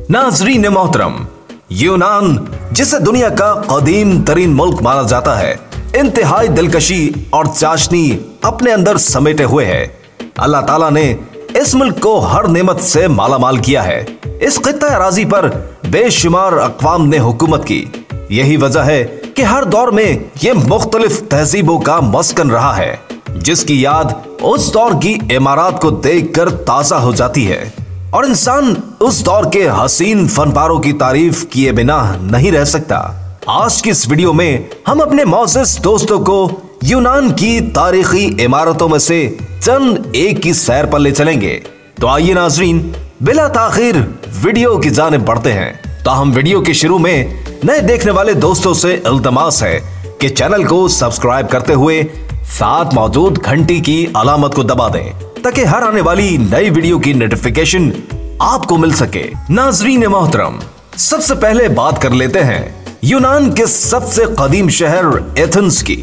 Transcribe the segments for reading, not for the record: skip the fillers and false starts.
नाजरीन मोहतरम, यूनान जिसे दुनिया का कदीम तरीन मुल्क माना जाता है, इंतहाई दिलकशी और चाशनी अपने अंदर समेटे हुए है। अल्लाह ताला ने इस मुल्क को हर नेमत से मालामाल किया है। इस खित्ता अराजी पर बेशुमार अक़वाम ने हुकूमत की। यही वजह है कि हर दौर में ये मुख्तलिफ तहजीबों का मस्कन रहा है, जिसकी याद उस दौर की इमारत को देखकर ताजा हो जाती है और इंसान उस दौर के हसीन फनपारों की तारीफ किए बिना नहीं रह सकता। आज की इस वीडियो में हम अपने मौजूद दोस्तों को यूनान की तारीखी इमारतों में से चंद एक की सैर पर ले चलेंगे। तो आइए नाजरीन, बिला ताखिर वीडियो की जानिब बढ़ते हैं। तो हम वीडियो के शुरू में नए देखने वाले दोस्तों से इल्तमास है कि चैनल को सब्सक्राइब करते हुए साथ मौजूद घंटी की अलामत को दबा दें, ताकि हर आने वाली नई वीडियो की नोटिफिकेशन आपको मिल सके। नाजरीन मोहतरम, सबसे पहले बात कर लेते हैं यूनान के सबसे कदीम शहर एथेंस की,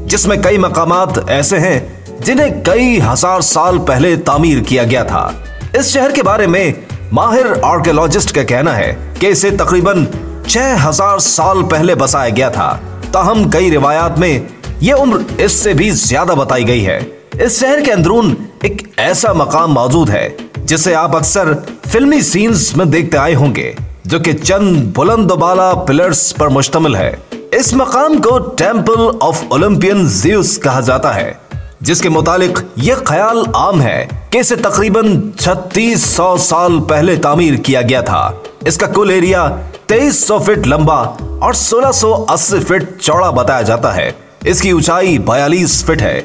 जिसमें कई मकामात ऐसे हैं जिन्हें कई हजार साल पहले तामीर किया गया था। इस शहर के बारे में माहिर आर्कियोलॉजिस्ट का कहना है कि इसे तकरीबन 6000 साल पहले बसाया गया था। ताहम कई रिवायात में यह उम्र इससे भी ज्यादा बताई गई है। इस शहर के अंदरून एक ऐसा मकाम मौजूद है जिसे आप अक्सर फिल्मी सीन्स में देखते आए होंगे, जो कि चंद बुलंदबाला पिलर्स पर मुश्तमिल है। इस मकाम को टेंपल ऑफ ओलंपियन ज़्यूस कहा जाता है, जिसके मुतालिक यह ख्याल आम है कि इसे तकरीबन 3600 साल पहले तामीर किया गया था। इसका कुल एरिया 2300 फीट लंबा और 1680 फीट चौड़ा बताया जाता है। इसकी ऊंचाई 42 फीट है।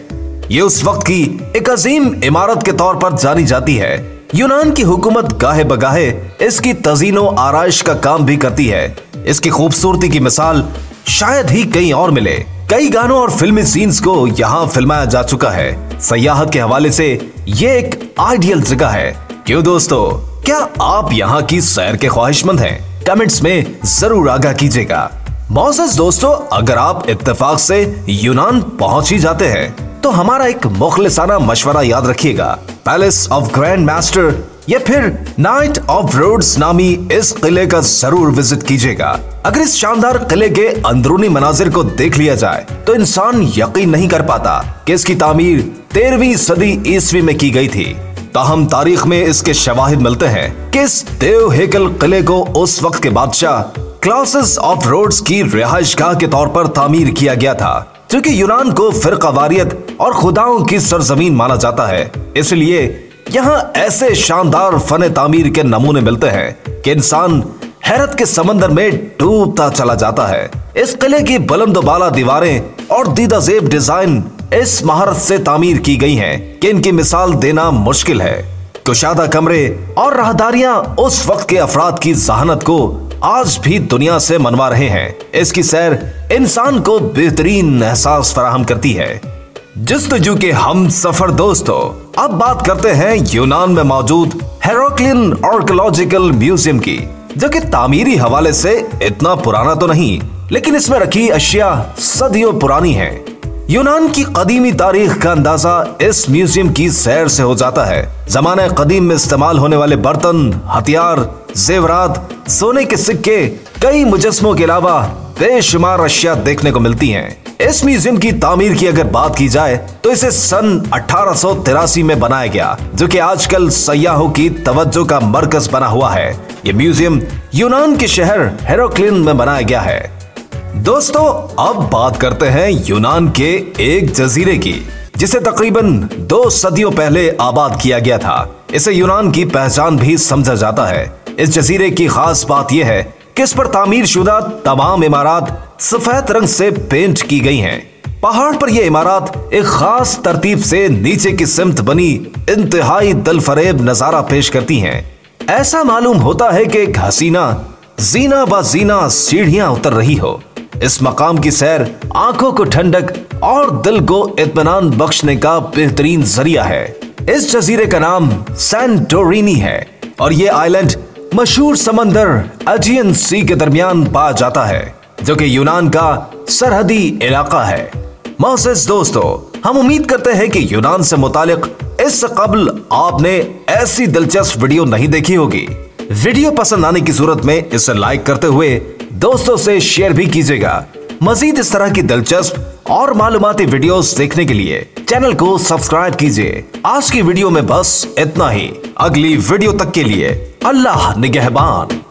ये उस वक्त की एक अजीम इमारत के तौर पर जानी जाती है। यूनान की हुकूमत गाहे बगाहे इसकी तज़ीनो आराइश का काम भी करती है। इसकी खूबसूरती की मिसाल शायद ही कहीं और मिले। कई गानों और फिल्मी सीन्स को यहाँ फिल्माया जा चुका है। सयाहत के हवाले से ये एक आइडियल जगह है। क्यों दोस्तों, क्या आप यहाँ की सैर के ख्वाहिशमंद हैं? कमेंट्स में जरूर आगाह कीजिएगा। मौजूद दोस्तों, अगर आप इत्तेफाक से यूनान पहुंच ही जाते हैं तो हमारा एक मुखलिसाना मशवरा याद रखिएगा। पैलेस ऑफ ग्रैंड मास्टर या फिर नाइट ऑफ रोड्स नामी इस किले का जरूर विजिट कीजिएगा। अगर इस शानदार किले के अंदरूनी मनाजिर को देख लिया जाए तो इंसान यकीन नहीं कर पाता कि इसकी तामीर 13वीं सदी ईस्वी में की गई थी। ताहम तारीख में इसके शवाहिद मिलते हैं कि इस देव हेकल किले को उस वक्त के बादशाह क्लॉसेस ऑफ रोड्स की रिहाइशगाह के तौर पर तामीर किया गया था। क्योंकि यूनान को फिरकावारियत और खुदाओं की सरजमीन माना जाता है, इसलिए यहाँ ऐसे शानदार फन तामीर के नमूने मिलते हैं कि इंसान हैरत के समंदर में डूबता चला जाता है। इस किले की बुलंद-बाला दीवारें और दीदाजेब डिजाइन इस महारत से तामीर की गई हैं कि इनकी मिसाल देना मुश्किल है। कुशादा कमरे और राहदारियां उस वक्त के अफराद की जहानत को आज भी दुनिया से मनवा रहे हैं। इसकी सैर इंसान को बेहतरीन एहसास फराहम करती है। जस्तजू के हम सफर दोस्तों, अब बात करते हैं यूनान में मौजूद हेराक्लियन आर्कियोलॉजिकल म्यूजियम की, जो कि तामीरी हवाले से इतना पुराना तो नहीं, लेकिन इसमें रखी अशिया सदियों पुरानी है। यूनान की कदीमी तारीख का अंदाजा इस म्यूजियम की सैर से हो जाता है। जमाने कदीम में इस्तेमाल होने वाले बर्तन, हथियार, जेवरात, सोने के सिक्के, कई मुजस्मों के अलावा बेशुमार अशिया देखने को मिलती हैं। इस म्यूजियम की तामीर की अगर बात की जाए तो इसे सन 1883 में बनाया गया, जो कि आजकल सयाहों की तवज्जो का मरकज बना हुआ है। ये म्यूजियम यूनान के शहर हेराक्लियन में बनाया गया है। दोस्तों, अब बात करते हैं यूनान के एक जजीरे की, जिसे तकरीबन 2 सदियों पहले आबाद किया गया था। इसे यूनान की पहचान भी समझा जाता है। इस जजीरे की खास बात यह है कि इस पर तामीर शुदा तमाम इमारत सफेद रंग से पेंट की गई हैं। पहाड़ पर यह इमारत एक खास तरतीब से नीचे की सिमत बनी इंतहाई दिलफरेब नजारा पेश करती हैं। ऐसा मालूम होता है कि एक हसीना जीना ब जीना सीढ़ियां उतर रही हो। इस मकाम की सैर आंखों को ठंडक और दिल को इत्मीनान बख्शने का बेहतरीन जरिया है। इस जजीरे का नाम सैंटोरिनी है और ये आइलैंड मशहूर समंदर एजियन सी के दरमियान पाया जाता है, जो कि यूनान का सरहदी इलाका है। मोअज़्ज़िज़ दोस्तों, हम उम्मीद करते हैं कि यूनान से मुतालिक इससे कबल आपने ऐसी दिलचस्प वीडियो नहीं देखी होगी। वीडियो पसंद आने की सूरत में इसे लाइक करते हुए दोस्तों से शेयर भी कीजिएगा। मजीद इस तरह की दिलचस्प और मालूमाती वीडियोस देखने के लिए चैनल को सब्सक्राइब कीजिए। आज की वीडियो में बस इतना ही। अगली वीडियो तक के लिए अल्लाह निगहबान।